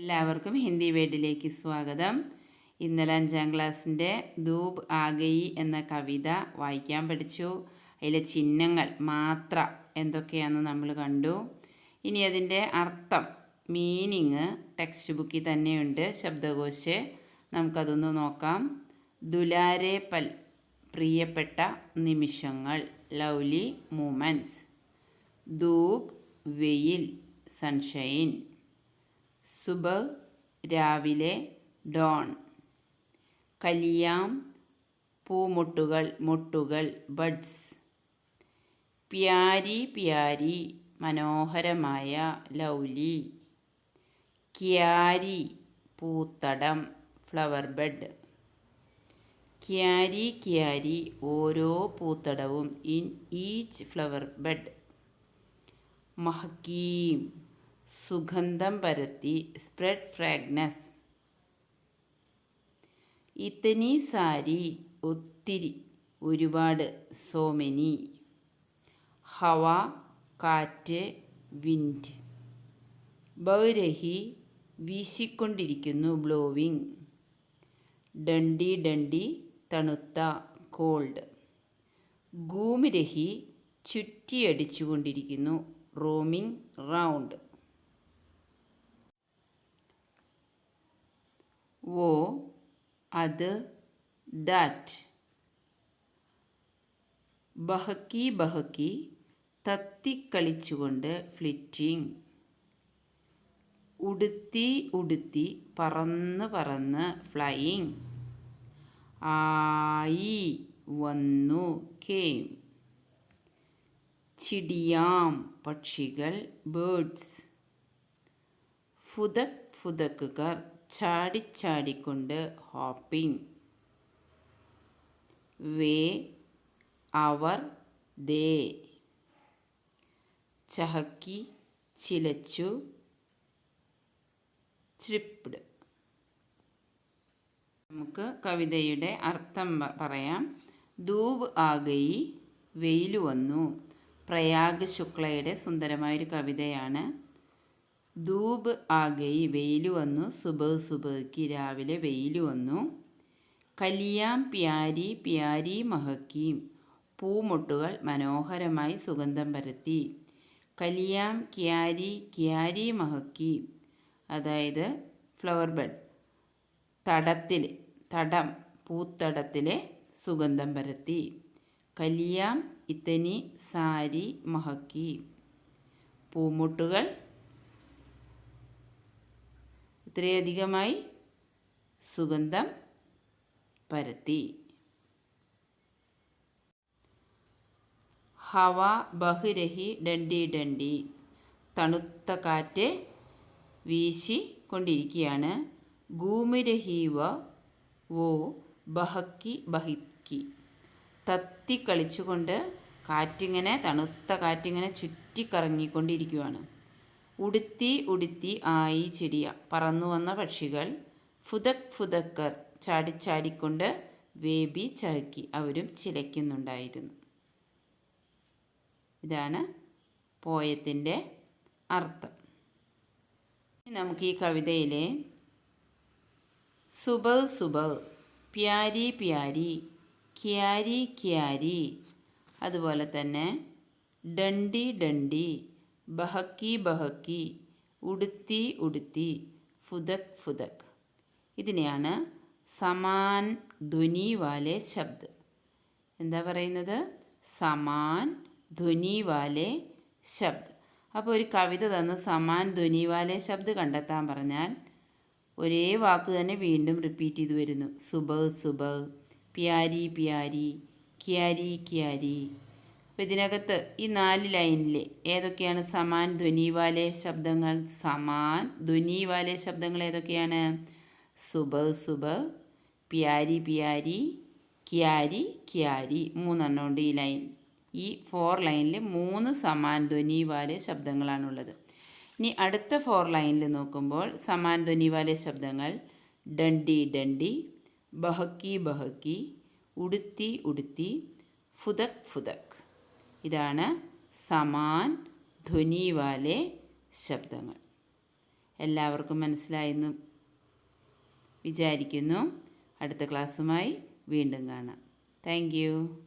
എല്ലാവർക്കും ഹിന്ദി വേഡിലേക്ക് സ്വാഗതം. ഇന്നലെ 5ാം ക്ലാസ്സിൻ്റെ ധൂപ് ആഗയി എന്ന കവിത വായിക്കാൻ പഠിച്ചു. അതിലെ ചിഹ്നങ്ങൾ മാത്ര എന്തൊക്കെയാണെന്ന് നമ്മൾ കണ്ടു. ഇനി അതിൻ്റെ അർത്ഥം മീനിങ് ടെക്സ്റ്റ് ബുക്കിൽ തന്നെയുണ്ട്, ശബ്ദകോശ്. നമുക്കതൊന്ന് നോക്കാം. ദുലാരെ പൽ, പ്രിയപ്പെട്ട നിമിഷങ്ങൾ, ലവ്ലി മൂമെൻറ്റ്സ്. ധൂപ്, വെയിൽ, സൺഷൈൻ. സുബഹ്, രാവിലെ, ഡോൺ. കലിയാം, പൂമുട്ടുകൾ, മുട്ടുകൾ, ബഡ്സ്. പ്യാരി പ്യാരി, മനോഹരമായ, ലൗലി. ക്യാരി, പൂത്തടം, ഫ്ലവർ ബെഡ്. ക്യാരി ക്യാരി, ഓരോ പൂത്തടവും, ഇൻ ഈച്ച് ഫ്ലവർ ബെഡ്. മഹക്കീം, സുഗന്ധം പരത്തി, സ്പ്രെഡ് ഫ്രാഗ്നസ്. ഇത്തനി സാരി, ഒത്തിരി, ഒരുപാട്, സോമെനി. ഹവ, കാറ്റ്, വിൻഡ്. ബൗരഹി, വീശിക്കൊണ്ടിരിക്കുന്നു, ബ്ലോവിങ്. ഡണ്ടി ഡണ്ടി, തണുത്ത, കോൾഡ്. ഗൂമിരഹി, ചുറ്റിയടിച്ചുകൊണ്ടിരിക്കുന്നു, റോമിങ് റൗണ്ട്. വോ, അത്, ദാറ്റ്. ബഹക്കി ബഹക്കി, തത്തിക്കളിച്ചുകൊണ്ട്, ഫ്ലിറ്റിംഗ്. ഉടുത്തി ഉടുത്തി, പറന്ന് പറന്ന്, ഫ്ലൈയിങ്. ആയി, വന്നു, കേം. ചിടിയാം, പക്ഷികൾ, ബേർഡ്സ്. ഫുദക് ഫുദക്കുകാർ, ചാടിച്ചാടിക്കൊണ്ട്, ഹോപ്പിംഗ്. വേ, അവർ, ദേ. ചഹക്കി, ചിലച്ചു, ചിരിപ്ഡ്. നമുക്ക് കവിതയുടെ അർത്ഥം പറയാം. ധൂപ് ആഗയി, വെയിൽ വന്നു. പ്രയാഗ് ശുക്ലയുടെ സുന്ദരമായൊരു കവിതയാണ്. ധൂപ് ആഗയി, വെയിൽ വന്നു. സുബഹ് സുബഹ്ക്ക്, രാവിലെ വെയിൽ വന്നു. കലിയാം പ്യാരി പ്യാരി മഹക്കീം, പൂമുട്ടുകൾ മനോഹരമായി സുഗന്ധം പരത്തി. കലിയാം ക്യാരി ക്യാരി മഹക്കീം, അതായത് ഫ്ലവർ ബെഡ്, തടത്തിൽ, തടം, പൂത്തടത്തിലെ സുഗന്ധം പരത്തി. കലിയാം ഇത്തനി സാരി മഹക്കി, പൂമുട്ടുകൾ ഇത്രയധികമായി സുഗന്ധം പരത്തി. ഹവ ബഹുരഹി, ഡണ്ടി ഡണ്ടി, തണുത്ത കാറ്റ് വീശിക്കൊണ്ടിരിക്കുകയാണ്. ഗൂമിരഹീവ, വോ, ബഹക്കി ബഹിക്കി, തത്തി കളിച്ചുകൊണ്ട്, കാറ്റിങ്ങനെ, തണുത്ത കാറ്റിങ്ങനെ ചുറ്റിക്കറങ്ങിക്കൊണ്ടിരിക്കുകയാണ്. ഉടുത്തി ഉടുത്തി, ആയി, ചിടിയ, പറന്നു വന്ന പക്ഷികൾ. ഫുദക് ഫുദക്കർ, ചാടിച്ചാടിക്കൊണ്ട്, വേബി ചഹക്കി, അവരും ചിലയ്ക്കുന്നുണ്ടായിരുന്നു. ഇതാണ് പോയത്തിൻ്റെ അർത്ഥം. നമുക്ക് ഈ കവിതയിലെ സുബഹ് സുബഹ്, പ്യാരി പ്യാരി, ക്യാരി ക്യാരി, അതുപോലെ തന്നെ ഡണ്ടി ഡണ്ടി, ബഹക്കി ബഹക്കി, ഉടുത്തി ഉടുത്തി, ഫുദക് ഫുദക്. ഇതിനെയാണ് സമാൻ ധ്വനി വാലെ ശബ്ദ്. എന്താ പറയുന്നത്? സമാൻ ധ്വനി വാലെ ശബ്ദ്. അപ്പോൾ ഒരു കവിത തന്ന് സമാൻ ധ്വനി വാലെ ശബ്ദ് കണ്ടെത്താൻ പറഞ്ഞാൽ ഒരേ വാക്ക് തന്നെ വീണ്ടും റിപ്പീറ്റ് ചെയ്ത് വരുന്നു. സുബഹ് സുബഹ്, പ്യാരി പ്യാരി, ക്യാരി ക്യാരി. അപ്പോൾ ഇതിനകത്ത് ഈ 4 ലൈനിൽ ഏതൊക്കെയാണ് സമാൻ ധ്വനി വാലെ ശബ്ദങ്ങൾ? സമാൻ ധ്വനി വാലെ ശബ്ദങ്ങൾ ഏതൊക്കെയാണ്? സുബഹ് സുബഹ്, പ്യാരി പ്യാരി, ക്യാരി ക്യാരി. 3 ഉണ്ട് ഈ ലൈൻ. ഈ 4 ലൈനിൽ 3 സമാൻ ധ്വനി വാലെ ശബ്ദങ്ങളാണുള്ളത്. ഇനി അടുത്ത 4 ലൈനിൽ നോക്കുമ്പോൾ സമാൻ ധ്വനി വാലെ ശബ്ദങ്ങൾ ഡണ്ടി ഡണ്ടി, ബഹക്കി ബഹക്കി, ഉടുത്തി ഉടുത്തി, ഫുദക് ഫുദക്. ഇതാണ് സമാൻ ധ്വനി വാലെ ശബ്ദങ്ങൾ. എല്ലാവർക്കും മനസ്സിലായെന്ന് വിചാരിക്കുന്നു. അടുത്ത ക്ലാസ്സുമായി വീണ്ടും കാണാം. Thank you.